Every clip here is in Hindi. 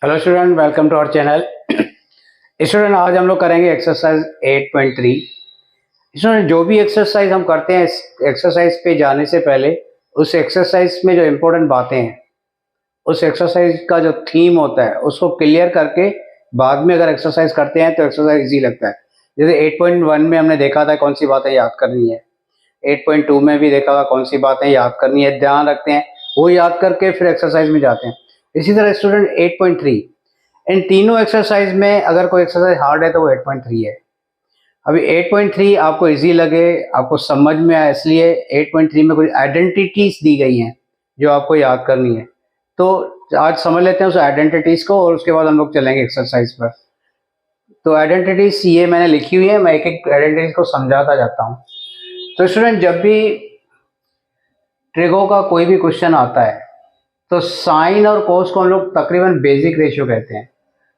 Hello student, welcome to our channel. Student, आज हम लोग करेंगे एक्सरसाइज 8.3। स्टूडेंट, जो भी एक्सरसाइज हम करते हैं, इस एक्सरसाइज पे जाने से पहले उस एक्सरसाइज में जो इम्पोर्टेंट बातें हैं, उस एक्सरसाइज का जो थीम होता है उसको क्लियर करके बाद में अगर एक्सरसाइज करते हैं तो एक्सरसाइज इजी लगता है। जैसे 8.1 में हमने देखा था कौन सी बातें याद करनी है, 8.2 में भी देखा था कौन सी बातें याद करनी है, ध्यान रखते हैं, वो याद करके फिर एक्सरसाइज में जाते हैं। इसी तरह स्टूडेंट 8.3, इन तीनों एक्सरसाइज में अगर कोई एक्सरसाइज हार्ड है तो वो 8.3 है। अभी 8.3 आपको इजी लगे, आपको समझ में आए, इसलिए 8.3 में कुछ आइडेंटिटीज दी गई हैं जो आपको याद करनी है। तो आज समझ लेते हैं उस आइडेंटिटीज को और उसके बाद हम लोग चलेंगे एक्सरसाइज पर। तो आइडेंटिटीज ये मैंने लिखी हुई है, मैं एक एक आइडेंटिटीज को समझाता जाता हूँ। तो स्टूडेंट, जब भी ट्रिगो का कोई भी क्वेश्चन आता है तो साइन और कोस को हम लोग तकरीबन बेसिक रेशियो कहते हैं।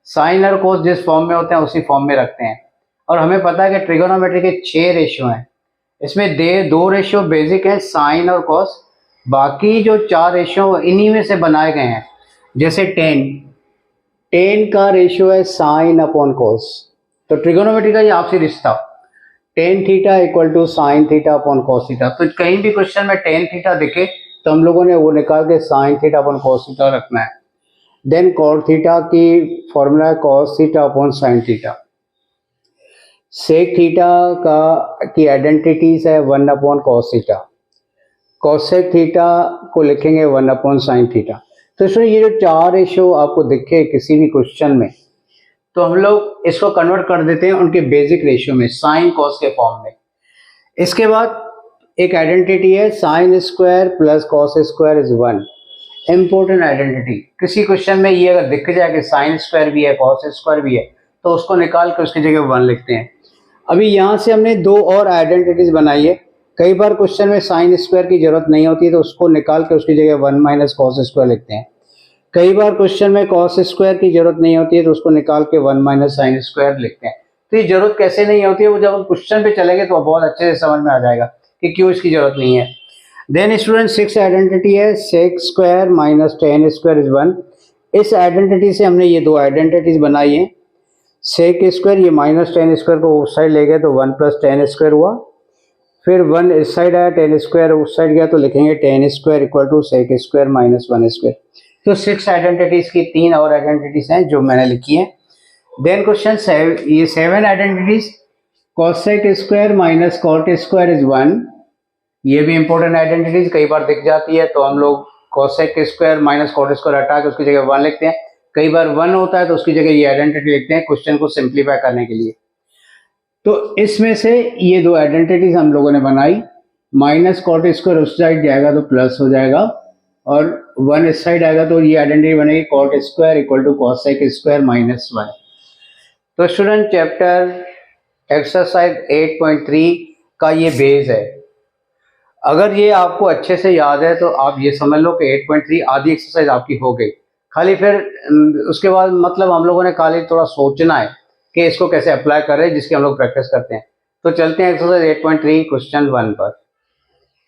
साइन और कोस जिस फॉर्म में होते हैं उसी फॉर्म में रखते हैं। और हमें पता है कि ट्रिगोनोमेट्री के 6 रेशियो हैं, इसमें 2 रेशियो बेसिक हैं, साइन और कोस। बाकी जो 4 रेशियो इन्हीं में से बनाए गए हैं। जैसे 10 का रेशियो है साइन अपॉन कोस। तो ट्रिगोनोमेट्री का ये आपसी रिश्ता, tan theta equal to sine theta upon cos theta. तो कहीं भी क्वेश्चन में टेन थीटा दिखे तो हम लोगों ने वो निकाल के sine theta upon cos theta रखना है। देन कॉट थीटा की फॉर्मूला है cos theta upon sine theta. Sec theta का की आइडेंटिटीज है 1 upon cos theta. Cosec theta को लिखेंगे 1 अपॉन साइन थीटा। तो इसमें ये जो 4 रेशियो आपको दिखे किसी भी क्वेश्चन में, तो हम लोग इसको कन्वर्ट कर देते हैं उनके बेसिक रेशियो में, साइन कॉस के फॉर्म में। इसके बाद एक आइडेंटिटी है sine square plus cos square is 1। Important identity, किसी क्वेश्चन में ये अगर दिख जाए कि साइन स्क्वायर भी है कॉस स्क्वायर भी है तो उसको निकाल के उसकी जगह 1 लिखते हैं। अभी यहाँ से हमने 2 और आइडेंटिटीज बनाई है। कई बार क्वेश्चन में साइन स्क्वायर की जरूरत नहीं होती तो उसको निकाल के उसकी जगह 1 माइनस कॉस स्क्वायर लिखते हैं। कई बार क्वेश्चन में कॉस स्क्वायर की जरूरत नहीं होती है तो उसको निकाल के 1 माइनस साइन स्क्वायर लिखते हैं। तो ये जरूरत कैसे नहीं होती है, वो जब हम क्वेश्चन पे चलेंगे तो बहुत अच्छे से समझ में आ जाएगा कि क्यों इसकी जरूरत नहीं है। देन स्टूडेंट 6 आइडेंटिटी है sec square minus tan square is 1। इस आइडेंटिटी से हमने ये 2 आइडेंटिटीज बनाई है। सेक स्क्वायर, ये माइनस टेन स्क्वायर को उस साइड ले गए तो 1 प्लस टेन स्क्वायर हुआ, फिर 1 इस साइड आया, टेन स्क्वायर उस साइड गया तो लिखेंगे tan square equal to sec square minus 1 square. तो 6 आइडेंटिटीज की 3 और आइडेंटिटीज हैं जो मैंने लिखी है। देन क्वेश्चन 7, ये 7 identities cosec square minus cot square is 1। ये भी इंपॉर्टेंट आइडेंटिटीज कई बार दिख जाती है तो हम लोग cosec square minus cot square हटा के उसकी जगह 1 लिखते हैं। कई बार 1 होता है तो उसकी जगह ये आइडेंटिटी लिखते हैं क्वेश्चन को सिंप्लीफाई करने के लिए। तो इसमें से ये 2 आइडेंटिटीज हम लोगों ने बनाई। माइनस कॉट स्क्वायर उस साइड जाएगा तो प्लस हो जाएगा और 1 इस साइड आएगा तो ये आइडेंटिटी बनेगी cot square equal to cosec square minus 1। तो स्टूडेंट, चैप्टर एक्सरसाइज 8.3 का ये बेस है। अगर ये आपको अच्छे से याद है तो आप ये समझ लो कि 8.3 आधी एक्सरसाइज आपकी हो गई। खाली फिर उसके बाद मतलब हम लोगों ने खाली थोड़ा सोचना है कि इसको कैसे अप्लाई करें, जिसकी हम लोग प्रैक्टिस करते हैं। तो चलते हैं एक्सरसाइज 8.3 क्वेश्चन 1 पर।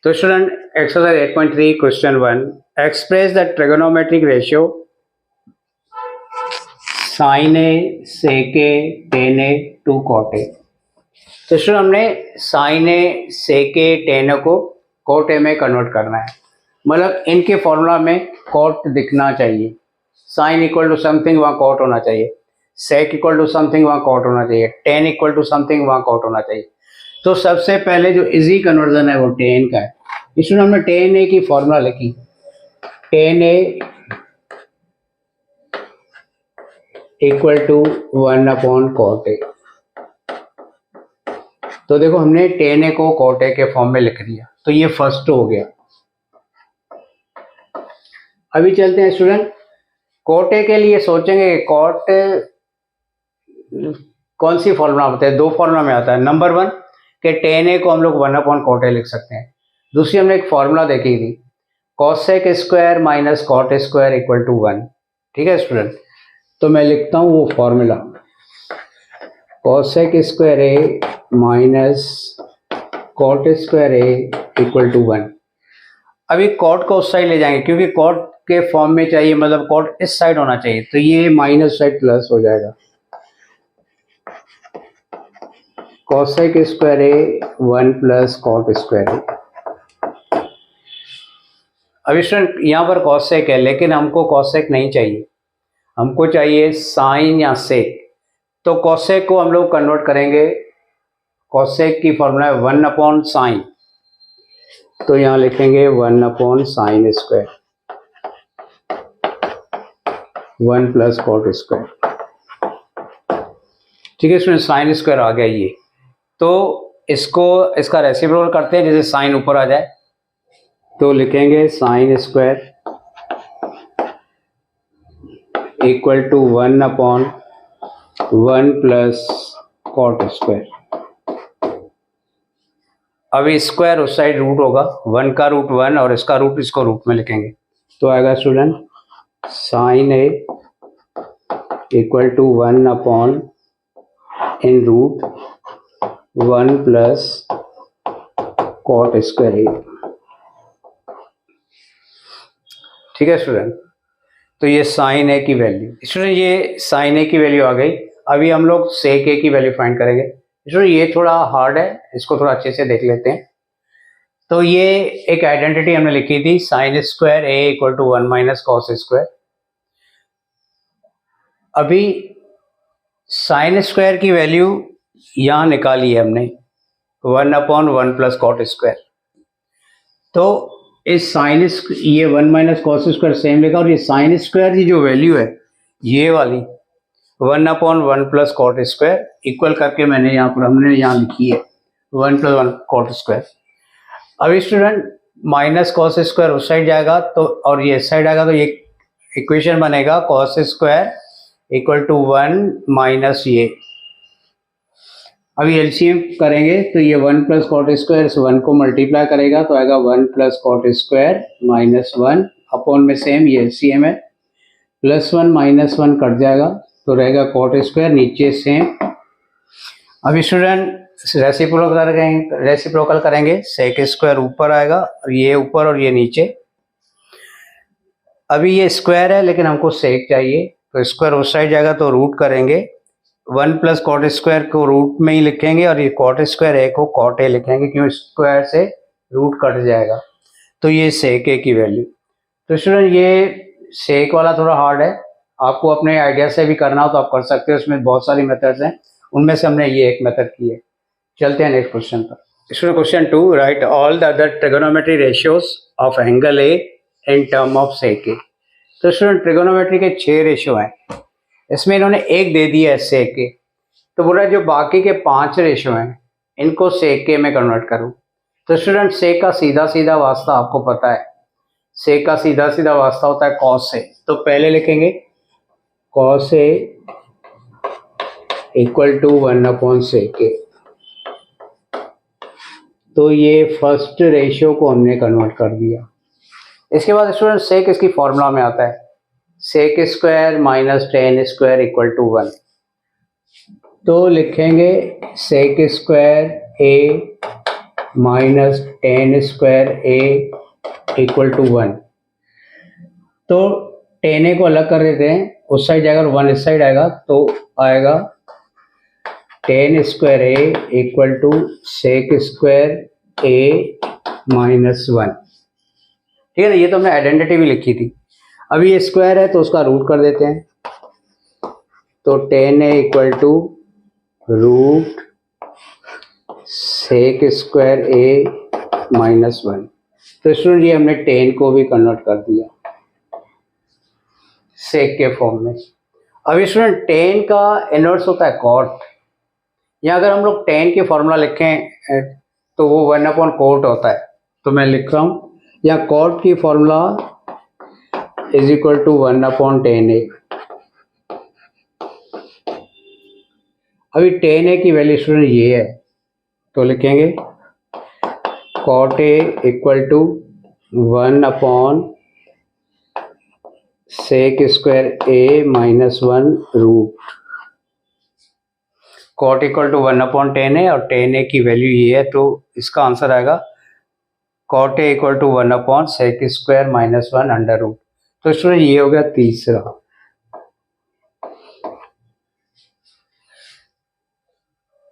तो student, exercise 8.3 question 1, express the trigonometric ratio sine A sec A tan A to cot A. तो स्टूडेंट, हमने sign A sec A tan ए को कॉट ए में कन्वर्ट करना है। मतलब इनके फॉर्मूला में कॉट दिखना चाहिए। साइन इक्वल टू समथिंग वहाँ कॉट होना चाहिए, सेक इक्वल टू समथिंग वहाँ कॉट होना चाहिए, टेन इक्वल टू समथिंग वहाँ कॉट होना चाहिए। तो सबसे पहले जो इजी कन्वर्जन है वो टेन का है। इसमें हमने टेन ए की फॉर्मूला लिखी, tan A equal to 1 upon cot A. तो देखो हमने टेन ए को कॉट ए के फॉर्म में लिख दिया, तो ये फर्स्ट हो गया। अभी चलते हैं स्टूडेंट, कॉट ए के लिए सोचेंगे कॉट कौन सी फॉर्मूला होता है। 2 फॉर्मूला में आता है। नंबर 1 कि टेन ए को हम लोग 1 अपॉन कॉट ए लिख सकते हैं। दूसरी हमने एक फॉर्मूला देखी थी cosec square minus cot square equal to 1। ठीक है स्टूडेंट, तो मैं लिखता हूँ वो formula, cosec square A minus cot square A equal to 1। अभी कॉट को उस साइड ले जाएंगे क्योंकि कॉट के फॉर्म में चाहिए, मतलब कॉट इस साइड होना चाहिए, तो ये माइनस साइड प्लस हो जाएगा। कॉसेक स्क्वायर ए 1 प्लस कॉट स्क्वायर ए। अब स्टूडेंट यहाँ पर कॉसेक है, लेकिन हमको कॉसेक नहीं चाहिए, हमको चाहिए साइन या सेक। तो कॉसेक को हम लोग कन्वर्ट करेंगे, कॉसेक की फॉर्मूला है 1 अपॉन साइन, तो यहाँ लिखेंगे 1 upon sine square 1 plus cot square. ठीक है, इसमें साइन स्क्वायर आ गया ये, तो इसका रेसिप्रोकल करते हैं, जैसे साइन ऊपर आ जाए, तो लिखेंगे sine square equal to 1 upon 1 plus cot square. अब स्क्वायर उस साइड रूट होगा, 1 का रूट 1 और इसका रूट इसको रूट में लिखेंगे, तो आएगा student sine A equal to 1 upon in root 1 plus cot square A. ठीक है स्टूडेंट, तो ये साइन ए की वैल्यू, स्टूडेंट ये साइन ए की वैल्यू आ गई। अभी हम लोग सेक ए की वैल्यू फाइंड करेंगे। स्टूडेंट ये थोड़ा हार्ड है, इसको थोड़ा अच्छे से देख लेते हैं। तो ये एक आइडेंटिटी हमने लिखी थी, sine square A equal to 1 minus cos square. अभी साइन स्क्वायर की वैल्यू यहाँ निकाली है हमने 1 अपॉन 1 प्लस कॉट स्क्वायर, तो इस साइन ये 1 माइनस कॉस स्क्वायर सेम लिखा, और ये साइन स्क्वायर की जो वैल्यू है ये वाली 1 upon 1 plus cot square equal करके हमने यहाँ लिखी है 1 प्लस 1 कॉट स्क्वायर। अभी स्टूडेंट माइनस कॉस स्क्वायर उस साइड जाएगा, तो और ये इस साइड आएगा, तो ये इक्वेशन बनेगा cos square equal to 1 minus ये। अभी एलसीएम करेंगे, तो ये 1 प्लस कॉट स्क्वायर इस 1 को मल्टीप्लाई करेगा, तो आएगा 1 plus cot square minus 1 upon में सेम ये एलसीएम है, प्लस 1 माइनस 1 कट जाएगा, तो रहेगा कॉट स्क्वायर नीचे सेम। अभी स्टूडेंट रेसिप्रोकल करेंगे, सेक स्क्वायर ऊपर आएगा और ये ऊपर और ये नीचे। अभी ये स्क्वायर है लेकिन हमको सेक चाहिए, तो स्क्वायर उस साइड जाएगा, तो रूट करेंगे 1 प्लस कॉट स्क्वायर को रूट में ही लिखेंगे, और ये कॉट स्क्वायर ए को कॉट ए लिखेंगे, क्यों स्क्वायर से रूट कट जाएगा, तो ये सेक ए की वैल्यू। तो स्टूडेंट ये सेक वाला थोड़ा हार्ड है, आपको अपने आइडिया से भी करना हो तो आप कर सकते हो, इसमें बहुत सारी मेथड्स हैं, उनमें से हमने ये एक मेथड की है। चलते हैं नेक्स्ट क्वेश्चन पर। Student question 2, write all the other trigonometry ratios of angle A in term of sec A. तो स्टूडेंट ट्रिगोनोमेट्री के 6 रेशियो हैं, इसमें इन्होंने एक दे दिया है सेक ए, तो बोला जो बाकी के 5 रेशियो हैं इनको सेक ए में कन्वर्ट करूं। तो स्टूडेंट सेक का सीधा सीधा वास्ता आपको पता है, सेक का सीधा सीधा वास्ता होता है कॉस से, तो पहले लिखेंगे cos A equal to 1 upon sec A. तो ये फर्स्ट रेशियो को हमने कन्वर्ट कर दिया। इसके बाद स्टूडेंट सेक इसकी फॉर्मूला में आता है, sec square minus tan square equal to 1, तो लिखेंगे sec square A minus tan square A equal to 1। तो टेन ए को अलग कर देते हैं, उस साइड जाएगा और 1 इस साइड आएगा, तो आएगा tan square A equal to sec square A minus 1। ठीक है ना, ये तो हमने आइडेंटिटी भी लिखी थी। अभी ये स्क्वायर है तो उसका रूट कर देते हैं, तो tan A equal to root sec square A minus 1। तो स्टूडेंट ये हमने टेन को भी कन्वर्ट कर दिया सेक के फॉर्म में। अभी स्टूडेंट टेन का इनवर्स होता है कॉट, या अगर हम लोग टेन की फॉर्मूला लिखें तो वो 1 अपॉन कोट होता है, तो मैं लिख रहा हूँ या कॉट की formula is equal to 1 upon tan A. अभी टेन ए की वैल्यू स्टूडेंट ये है, तो लिखेंगे cot A equal to 1 upon sec square A minus 1 root. Cot equal to 1 upon tan A और टेन ए की वैल्यू ये है, तो इसका आंसर आएगा cot A equal to 1 upon sec square minus 1 under root. तो स्टूडेंट ये हो गया तीसरा।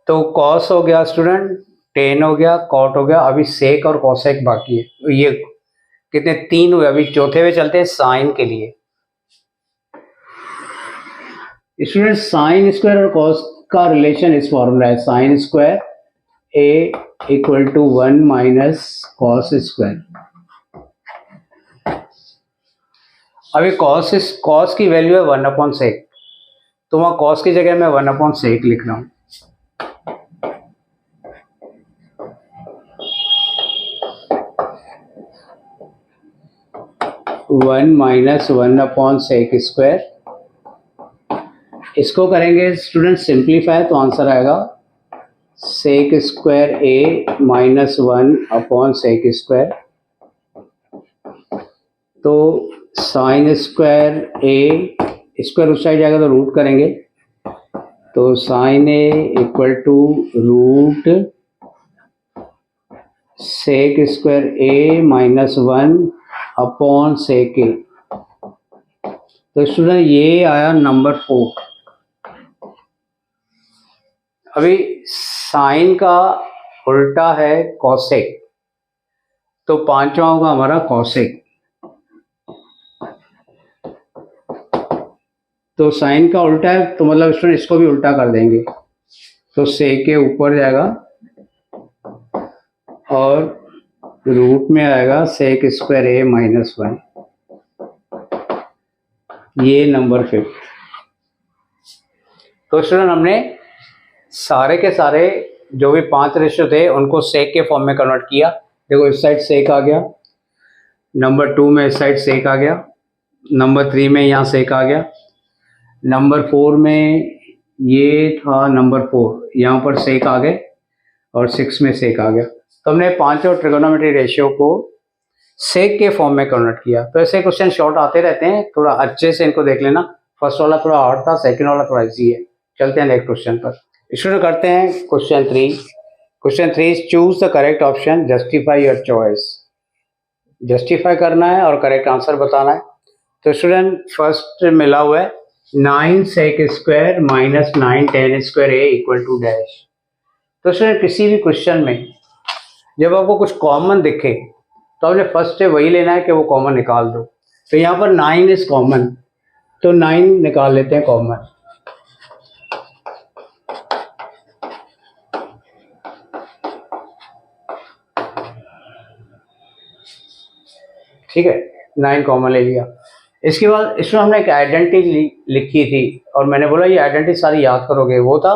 तो कॉस हो गया स्टूडेंट, टेन हो गया, कॉट हो गया, अभी सेक और कॉसेक बाकी है। तो ये कितने, तीन हुए। अभी चौथे में चलते हैं साइन के लिए। स्टूडेंट साइन स्क्वायर और कॉस का रिलेशन इस फॉर्मूला है, sine square A equal to 1 minus cos square. अभी कॉस की वैल्यू है 1 अपॉन सेक, तो वहां कॉस की जगह मैं 1 अपॉन सेक लिख रहा हूं। One minus 1 upon sec square. इसको करेंगे स्टूडेंट सिंप्लीफाई, तो आंसर आएगा sec square A minus 1 upon sec square. तो साइन स्क्वायर ए, स्क्वायर उस साइड जाएगा तो रूट करेंगे, तो sine A equal to root sec square A minus 1 upon sec A. तो स्टूडेंट ये आया नंबर 4। अभी साइन का उल्टा है कॉसेक, तो पांचवा होगा हमारा कॉसेक। तो साइन का उल्टा है तो मतलब स्टूडेंट इसको भी उल्टा कर देंगे, तो सेक के ऊपर जाएगा और रूट में आएगा सेक स्क्वायर ए माइनस 1। ये नंबर 5। तो स्टूडेंट हमने सारे के सारे जो भी 5 रेशियो थे उनको सेक के फॉर्म में कन्वर्ट किया। देखो इस साइड सेक आ गया, नंबर 2 में इस साइड सेक आ गया, नंबर 3 में यहाँ सेक आ गया, नंबर 4 में ये था नंबर 4, यहाँ पर सेक आ गए, और 6 में सेक आ गया। तो हमने पांचों ट्रिगोनोमेट्री रेशियो को सेक के फॉर्म में कन्वर्ट किया। तो ऐसे क्वेश्चन शॉर्ट आते रहते हैं, थोड़ा अच्छे से इनको देख लेना। फर्स्ट वाला थोड़ा हार्ड था, सेकंड वाला थोड़ा इजी है। चलते हैं नेक्स्ट क्वेश्चन पर। शुरू करते हैं question 3। Question 3, choose the correct option, justify your choice. Justify करना है और करेक्ट आंसर बताना है। तो स्टूडेंट फर्स्ट मिला हुआ है 9 sec square minus 9 tan square A equal to dash. तो स्टूडेंट किसी भी क्वेश्चन में जब आपको कुछ कॉमन दिखे तो आपने फर्स्ट स्टेप वही लेना है कि वो कॉमन निकाल दो। तो यहाँ पर 9 इज कॉमन, तो 9 निकाल लेते हैं कॉमन। ठीक है, 9 कॉमन ले लिया। इसके बाद इसमें हमने एक आइडेंटिटी लिखी थी और मैंने बोला ये आइडेंटिटी सारी याद करोगे। वो था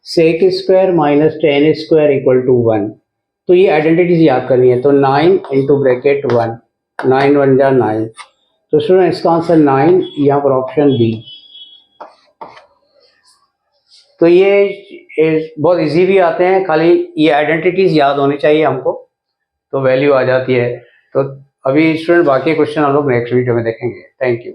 sec square minus tan square equal to 1। तो ये आइडेंटिटीज याद करनी है। तो 9 इंटू ब्रैकेट 1, 9 1 जा 9। तो स्टूडेंट इसका आंसर 9, यहाँ पर ऑप्शन बी। तो ये बहुत इजी भी आते हैं, खाली ये आइडेंटिटीज याद होनी चाहिए हमको, तो वैल्यू आ जाती है। तो अभी स्टूडेंट बाकी क्वेश्चन हम लोग नेक्स्ट वीडियो में देखेंगे। Thank you.